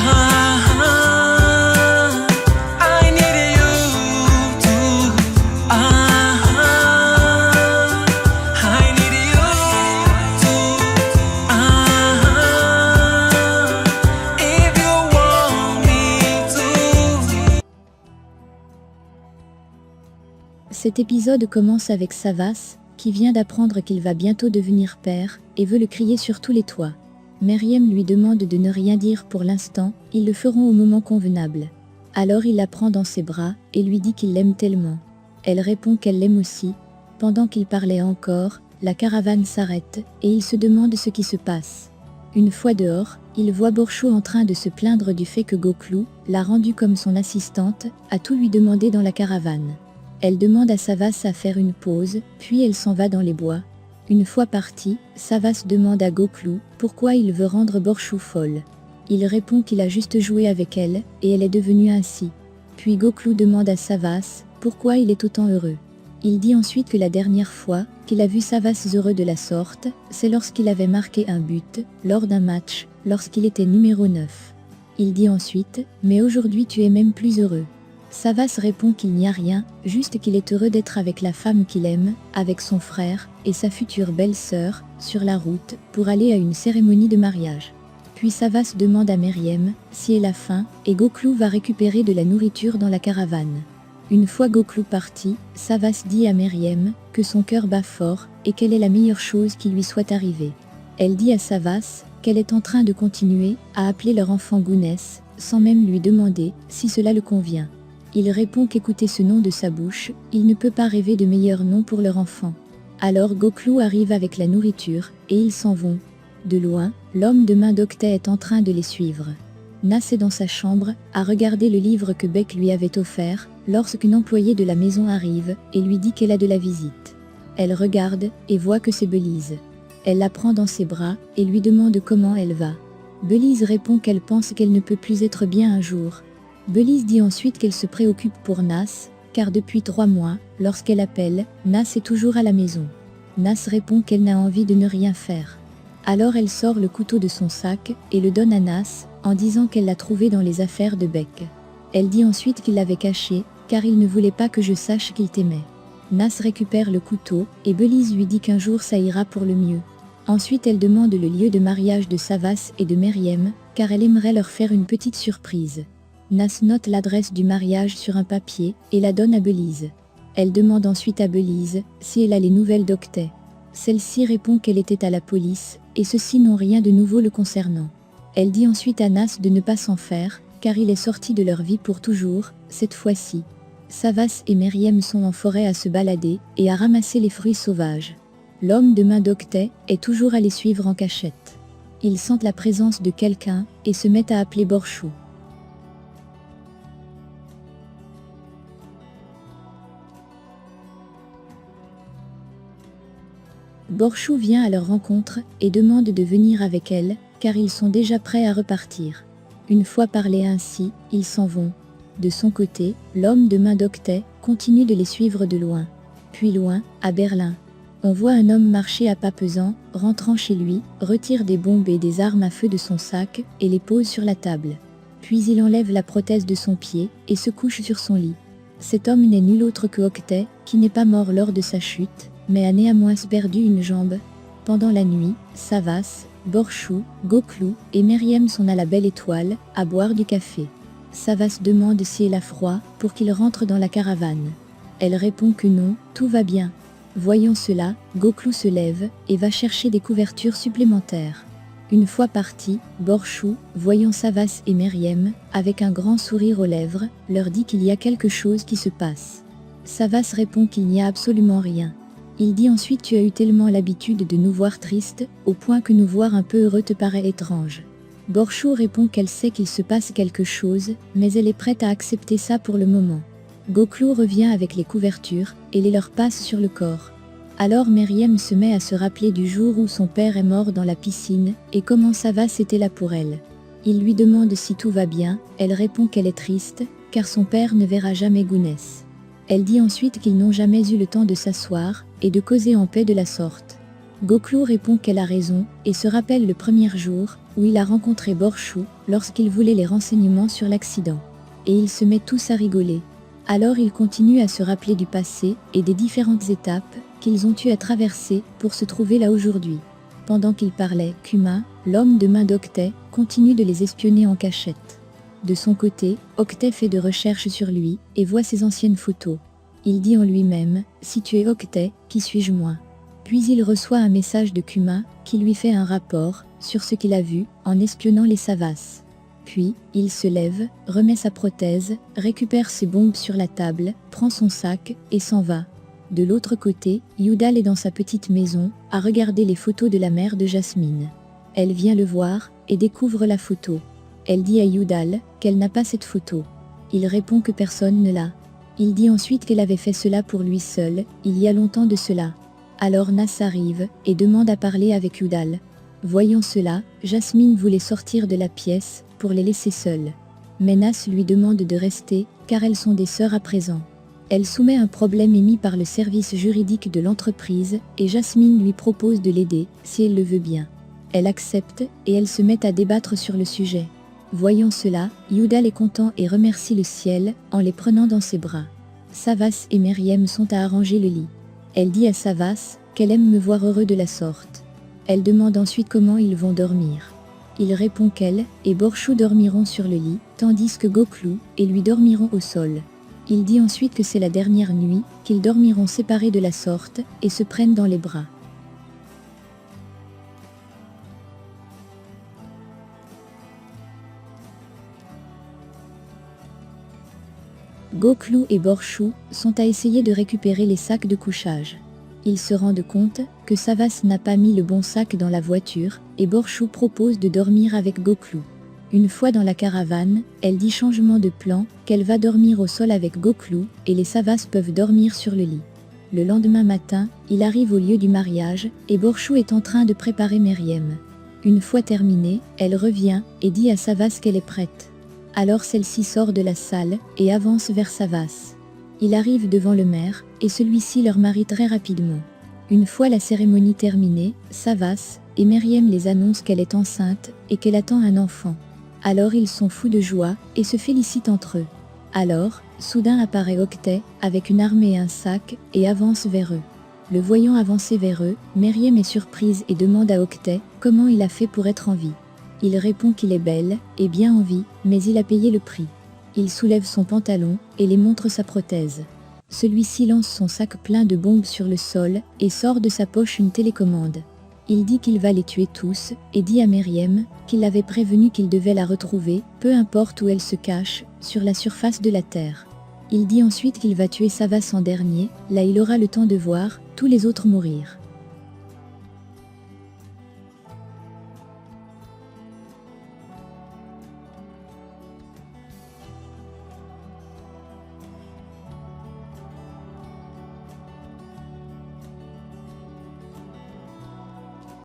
I need you too. I need you too. If you want me to. Cet épisode commence avec Savas, qui vient d'apprendre qu'il va bientôt devenir père, et veut le crier sur tous les toits. Meriem lui demande de ne rien dire pour l'instant, ils le feront au moment convenable. Alors il la prend dans ses bras, et lui dit qu'il l'aime tellement. Elle répond qu'elle l'aime aussi. Pendant qu'il parlait encore, la caravane s'arrête, et il se demande ce qui se passe. Une fois dehors, il voit Borchou en train de se plaindre du fait que Goklou, l'a rendue comme son assistante, a tout lui demandé dans la caravane. Elle demande à Savas à faire une pause, puis elle s'en va dans les bois. Une fois parti, Savas demande à Goklou pourquoi il veut rendre Borchou folle. Il répond qu'il a juste joué avec elle, et elle est devenue ainsi. Puis Goklou demande à Savas pourquoi il est autant heureux. Il dit ensuite que la dernière fois qu'il a vu Savas heureux de la sorte, c'est lorsqu'il avait marqué un but, lors d'un match, lorsqu'il était numéro 9. Il dit ensuite « Mais aujourd'hui tu es même plus heureux ». Savas répond qu'il n'y a rien, juste qu'il est heureux d'être avec la femme qu'il aime, avec son frère et sa future belle-sœur, sur la route, pour aller à une cérémonie de mariage. Puis Savas demande à Meriem si elle a faim, et Goklou va récupérer de la nourriture dans la caravane. Une fois Goklou parti, Savas dit à Meriem que son cœur bat fort, et quelle est la meilleure chose qui lui soit arrivée. Elle dit à Savas qu'elle est en train de continuer à appeler leur enfant Gounès, sans même lui demander si cela le convient. Il répond qu'écouter ce nom de sa bouche, il ne peut pas rêver de meilleur nom pour leur enfant. Alors Goklou arrive avec la nourriture, et ils s'en vont. De loin, l'homme de main d'Octet est en train de les suivre. Nas est dans sa chambre, à regarder le livre que Beck lui avait offert, lorsqu'une employée de la maison arrive, et lui dit qu'elle a de la visite. Elle regarde, et voit que c'est Belize. Elle la prend dans ses bras, et lui demande comment elle va. Belize répond qu'elle pense qu'elle ne peut plus être bien un jour. Belize dit ensuite qu'elle se préoccupe pour Nas, car depuis 3 mois, lorsqu'elle appelle, Nas est toujours à la maison. Nas répond qu'elle n'a envie de ne rien faire. Alors elle sort le couteau de son sac et le donne à Nas, en disant qu'elle l'a trouvé dans les affaires de Beck. Elle dit ensuite qu'il l'avait caché, car il ne voulait pas que je sache qu'il t'aimait. Nas récupère le couteau, et Belize lui dit qu'un jour ça ira pour le mieux. Ensuite elle demande le lieu de mariage de Savas et de Meriem, car elle aimerait leur faire une petite surprise. Nas note l'adresse du mariage sur un papier et la donne à Belize. Elle demande ensuite à Belize si elle a les nouvelles d'Octet. Celle-ci répond qu'elle était à la police et ceux-ci n'ont rien de nouveau le concernant. Elle dit ensuite à Nas de ne pas s'en faire car il est sorti de leur vie pour toujours, cette fois-ci. Savas et Meriem sont en forêt à se balader et à ramasser les fruits sauvages. L'homme de main d'Octet est toujours à les suivre en cachette. Ils sentent la présence de quelqu'un et se mettent à appeler Borchou. Borchou vient à leur rencontre et demande de venir avec elle, car ils sont déjà prêts à repartir. Une fois parlé ainsi, ils s'en vont. De son côté, l'homme de main d'Octet continue de les suivre de loin. Puis loin, à Berlin. On voit un homme marcher à pas pesants, rentrant chez lui, retire des bombes et des armes à feu de son sac et les pose sur la table. Puis il enlève la prothèse de son pied et se couche sur son lit. Cet homme n'est nul autre que Octet, qui n'est pas mort lors de sa chute, mais a néanmoins perdu une jambe. Pendant la nuit, Savas, Borchou, Goklou et Meriem sont à la Belle Étoile, à boire du café. Savas demande si elle a froid, pour qu'il rentre dans la caravane. Elle répond que non, tout va bien. Voyant cela, Goklou se lève, et va chercher des couvertures supplémentaires. Une fois parti, Borchou, voyant Savas et Meriem, avec un grand sourire aux lèvres, leur dit qu'il y a quelque chose qui se passe. Savas répond qu'il n'y a absolument rien. Il dit ensuite « Tu as eu tellement l'habitude de nous voir tristes, au point que nous voir un peu heureux te paraît étrange. » Borchou répond qu'elle sait qu'il se passe quelque chose, mais elle est prête à accepter ça pour le moment. Goklou revient avec les couvertures, et les leur passe sur le corps. Alors Meriem se met à se rappeler du jour où son père est mort dans la piscine, et comment Savas était là pour elle. Il lui demande si tout va bien, elle répond qu'elle est triste, car son père ne verra jamais Gounès. Elle dit ensuite qu'ils n'ont jamais eu le temps de s'asseoir et de causer en paix de la sorte. Goklou répond qu'elle a raison et se rappelle le premier jour où il a rencontré Borchou lorsqu'il voulait les renseignements sur l'accident. Et ils se mettent tous à rigoler. Alors ils continuent à se rappeler du passé et des différentes étapes qu'ils ont eu à traverser pour se trouver là aujourd'hui. Pendant qu'ils parlaient, Kuma, l'homme de main d'Octet, continue de les espionner en cachette. De son côté, Octet fait de recherches sur lui et voit ses anciennes photos. Il dit en lui-même « Si tu es Octet, qui suis-je moi ?» Puis il reçoit un message de Kuma qui lui fait un rapport sur ce qu'il a vu en espionnant les Savas. Puis, il se lève, remet sa prothèse, récupère ses bombes sur la table, prend son sac et s'en va. De l'autre côté, Yudal est dans sa petite maison, à regarder les photos de la mère de Jasmine. Elle vient le voir et découvre la photo. Elle dit à Yudal qu'elle n'a pas cette photo. Il répond que personne ne l'a. Il dit ensuite qu'elle avait fait cela pour lui seul, il y a longtemps de cela. Alors Nas arrive et demande à parler avec Yudal. Voyant cela, Jasmine voulait sortir de la pièce pour les laisser seules. Mais Nas lui demande de rester, car elles sont des sœurs à présent. Elle soumet un problème émis par le service juridique de l'entreprise et Jasmine lui propose de l'aider, si elle le veut bien. Elle accepte et elles se mettent à débattre sur le sujet. Voyant cela, Yudal est content et remercie le ciel en les prenant dans ses bras. Savas et Meriem sont à arranger le lit. Elle dit à Savas qu'elle aime me voir heureux de la sorte. Elle demande ensuite comment ils vont dormir. Il répond qu'elle et Borchou dormiront sur le lit, tandis que Goklou et lui dormiront au sol. Il dit ensuite que c'est la dernière nuit, qu'ils dormiront séparés de la sorte et se prennent dans les bras. Goklou et Borchou sont à essayer de récupérer les sacs de couchage. Ils se rendent compte que Savas n'a pas mis le bon sac dans la voiture et Borchou propose de dormir avec Goklou. Une fois dans la caravane, elle dit changement de plan, qu'elle va dormir au sol avec Goklou et les Savas peuvent dormir sur le lit. Le lendemain matin, il arrive au lieu du mariage et Borchou est en train de préparer Meriem. Une fois terminée, elle revient et dit à Savas qu'elle est prête. Alors celle-ci sort de la salle et avance vers Savas. Il arrive devant le maire et celui-ci leur marie très rapidement. Une fois la cérémonie terminée, Savas et Meriem les annoncent qu'elle est enceinte et qu'elle attend un enfant. Alors ils sont fous de joie et se félicitent entre eux. Alors, soudain apparaît Octet avec une arme et un sac et avance vers eux. Le voyant avancer vers eux, Meriem est surprise et demande à Octet comment il a fait pour être en vie. Il répond qu'il est belle et bien en vie, mais il a payé le prix. Il soulève son pantalon et les montre sa prothèse. Celui-ci lance son sac plein de bombes sur le sol et sort de sa poche une télécommande. Il dit qu'il va les tuer tous et dit à Meriem qu'il l'avait prévenu qu'il devait la retrouver, peu importe où elle se cache, sur la surface de la terre. Il dit ensuite qu'il va tuer Savas en dernier, là il aura le temps de voir tous les autres mourir.